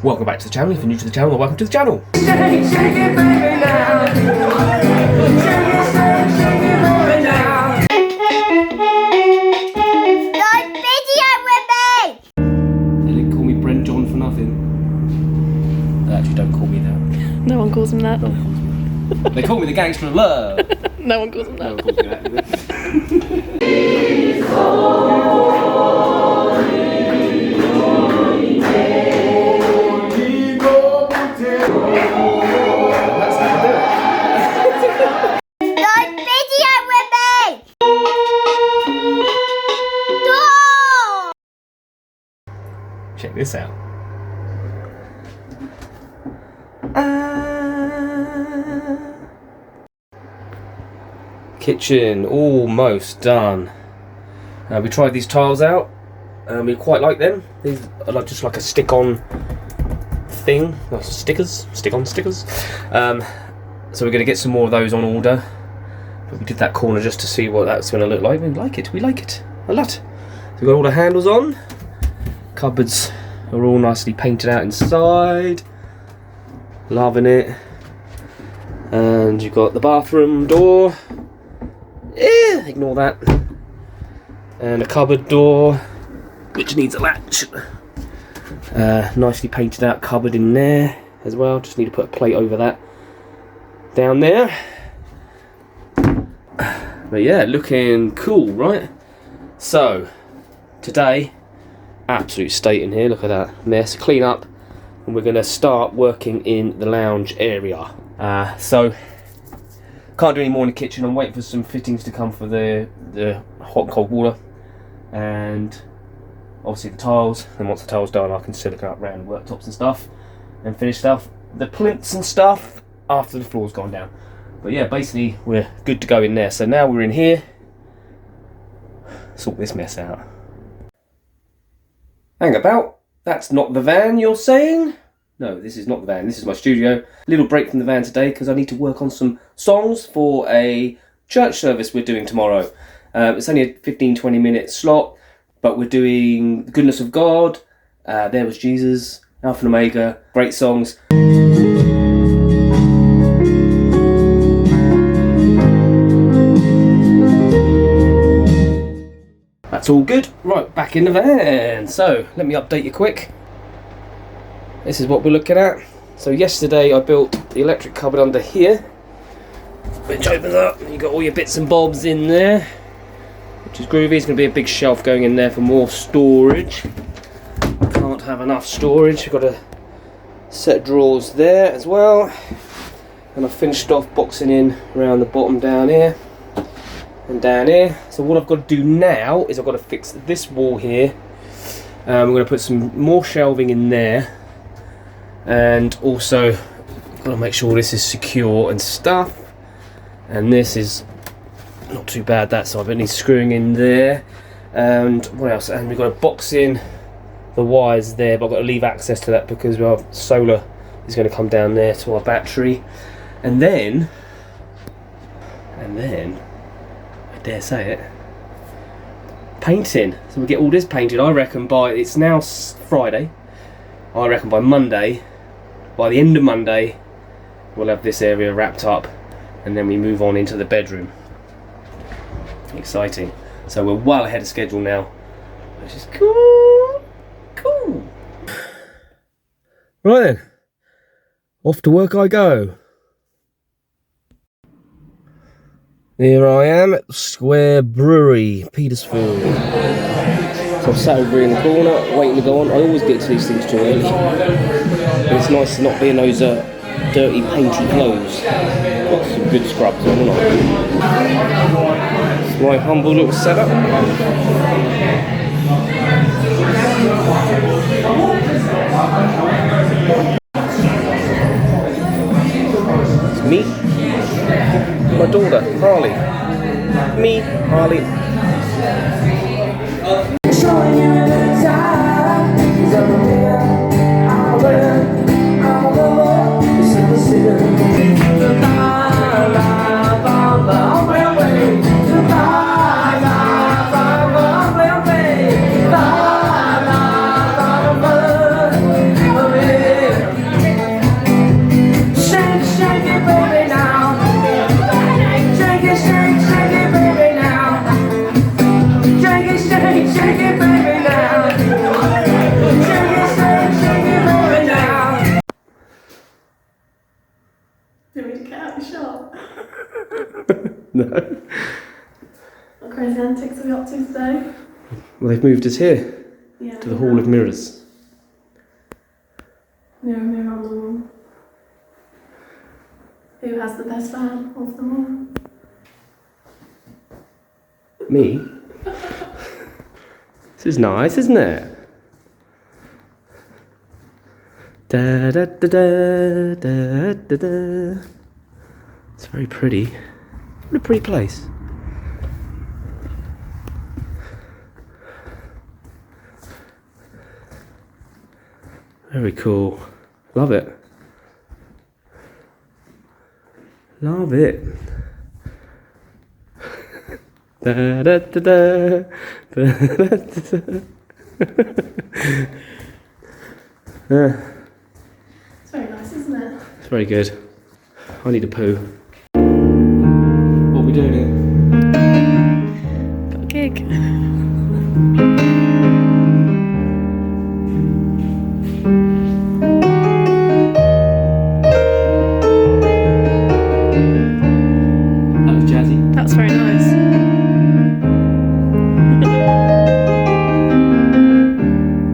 Welcome back to the channel. If you're new to the channel, welcome to the channel. Shake it, baby, now. Shake it, baby, now. Don't video with me! They didn't call me Brent John for nothing. They actually don't call me that. No one calls him that. No one calls me that. They call me the gangster of love. No one calls him No that. one calls me that. Don't video with me! No! Check this out. Kitchen almost done. We tried these tiles out. We quite like them. These are like just like a stick-on thing, like stickers, stick-on stickers. So we're going to get some more of those on order. But we did that corner just to see what that's going to look like. We like it. We like it a lot. So we've got all the handles on. Cupboards are all nicely painted out inside. Loving it. And you've got the bathroom door. Ignore that. And a cupboard door, which needs a latch. Nicely painted out cupboard in there as well. Just need to put a plate over that down there. But yeah, looking cool, right? So today, absolute state in here. Look at that mess. Clean up, and we're going to start working in the lounge area. So can't do any more in the kitchen. I'm waiting for some fittings to come for the hot and cold water, and obviously the tiles. And once the tiles done, I can silicone up around the worktops and stuff, and finish stuff, the plinths and stuff after the floor's gone down. But yeah, basically we're good to go in there. So now we're in here. Sort this mess out. Hang about. That's not the van, you're saying? No, this is not the van. This is my studio. Little break from the van today because I need to work on some songs for a church service we're doing tomorrow. It's only a 15-20 minute slot, but we're doing The Goodness of God, There Was Jesus, Alpha and Omega, great songs. That's all good. Right, back in the van. So, let me update you quick. This is what we're looking at. So yesterday I built the electric cupboard under here, which opens up and you've got all your bits and bobs in there, which is groovy. It's going to be a big shelf going in there for more storage. Can't have enough storage. We've got a set of drawers there as well. And I finished off boxing in around the bottom down here and down here. So what I've got to do now is I've got to fix this wall here. I'm going to put some more shelving in there. And also, got to make sure this is secure and stuff. And this is not too bad that side, but it needs screwing in there. And what else? And we've got to box in the wires there, but I've got to leave access to that because our solar is going to come down there to our battery. And then, I dare say it, painting. So we get all this painted, I reckon by, it's now Friday, I reckon by Monday, by the end of Monday, we'll have this area wrapped up, and then we move on into the bedroom. Exciting. So we're well ahead of schedule now, which is cool. Cool. Right then, off to work I go. Here I am at Square Brewery, Petersfield. So I'm sat over in the corner, waiting to go on. I always get to these things too early. It's nice to not be in those dirty, painty clothes. Got some good scrubs on, haven't I? It's my humble little setup. It's me, my daughter, Harley. Me, Harley. Showing you a little time. He's over there. I'll go. It's in the city. No. What crazy antics are we up to today? Well, they've moved us here Yeah. to the Hall of Mirrors. Mirror, mirror on the wall. Who has the best van of them all? Me? This is nice, isn't it? Da da da da da da da. It's very pretty. What a pretty place. Very cool. Love it. Love it. Da da da da da da da. It's very nice, isn't it? It's very good. I need a poo. What are we doing here? Got a gig. That was jazzy. That's very nice.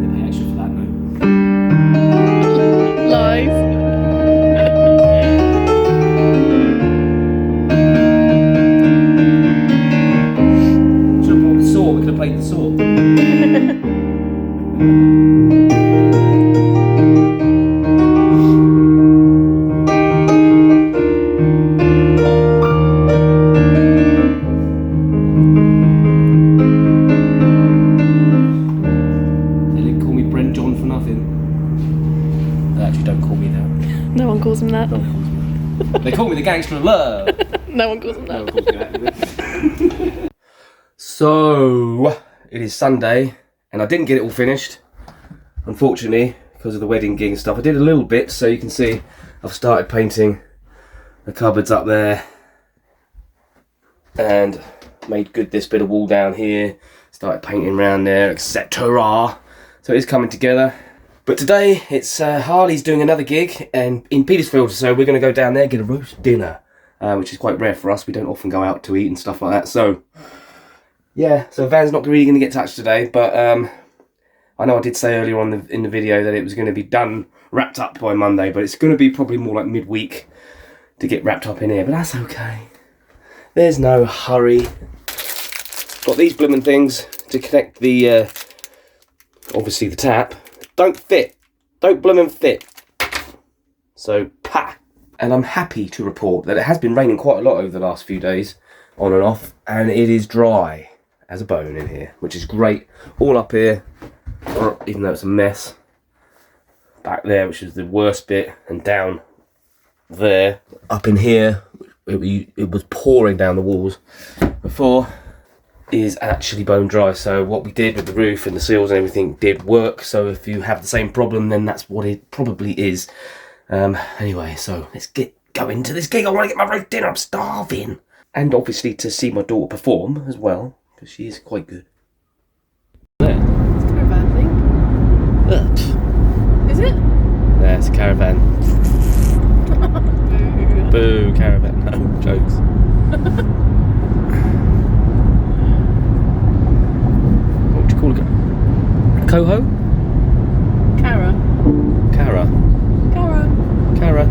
They pay extra for that, no? Lies. Should have brought the saw. We could have played the saw. They didn't call me Brent John for nothing. They actually don't call me that. No one calls him that. They call me the gangster of love. No one calls him No one that. calls me that. So, it is Sunday, and I didn't get it all finished, unfortunately, because of the wedding gig and stuff. I did a little bit, so you can see I've started painting the cupboards up there, and made good this bit of wall down here, started painting around there, etc. So it is coming together. But today, it's Harley's doing another gig and in Petersfield, so we're going to go down there and get a roast dinner, which is quite rare for us. We don't often go out to eat and stuff like that, so yeah, so Van's not really going to get touched today, but I know I did say earlier on in the video that it was going to be done, wrapped up by Monday, but it's going to be probably more like midweek to get wrapped up in here, but that's okay. There's no hurry. Got these blooming things to connect the, obviously the tap. Don't fit. Don't bloomin' fit. So, pa! And I'm happy to report that it has been raining quite a lot over the last few days, on and off, and it is dry as a bone in here, which is great. All up here, even though it's a mess. Back there, which is the worst bit, and down there. Up in here, it was pouring down the walls before, is actually bone dry. So what we did with the roof and the seals and everything did work. So if you have the same problem, then that's what it probably is. Anyway, so let's get going to this gig. I want to get my roast dinner. I'm starving. And obviously to see my daughter perform as well, because she is quite good. There. It's a caravan thing. Is it? There's a caravan. Boo, caravan. No, jokes. What would you call it? Coho? Cara. Cara. Cara. Cara.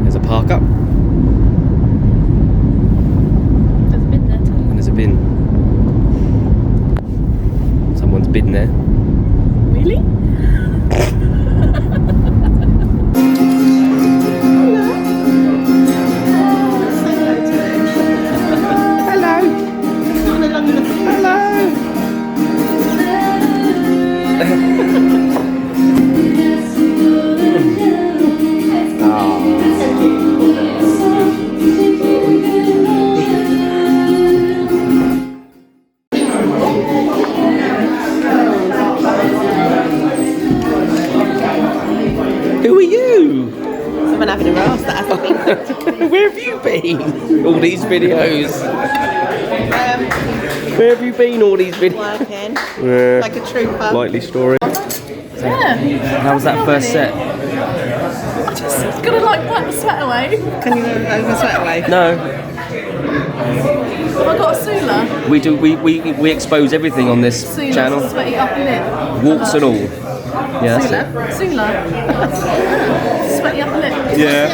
There's a park up. There's a bin there too. And there's a bin. Someone's been there. Really? Who are you? Someone having a roast that hasn't been. Where have you been? All these videos. Where have you been all these videos? Working Yeah. like a trooper. Likely story. Yeah. How was that first set? I just It's gonna like wipe the sweat away. Can you over sweat away? No. Have I got a Sula? We do. We expose everything on this Sula, channel, sweaty upper lip. warts and all. Yeah. That's it. Sula. Sweaty upper lip. Yeah.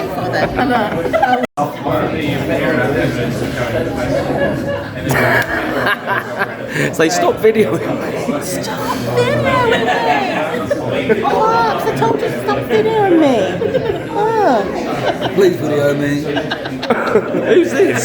So they stop videoing. Stop videoing me! Oh, I told you to stop videoing me. Oh. Please video me. Who's this?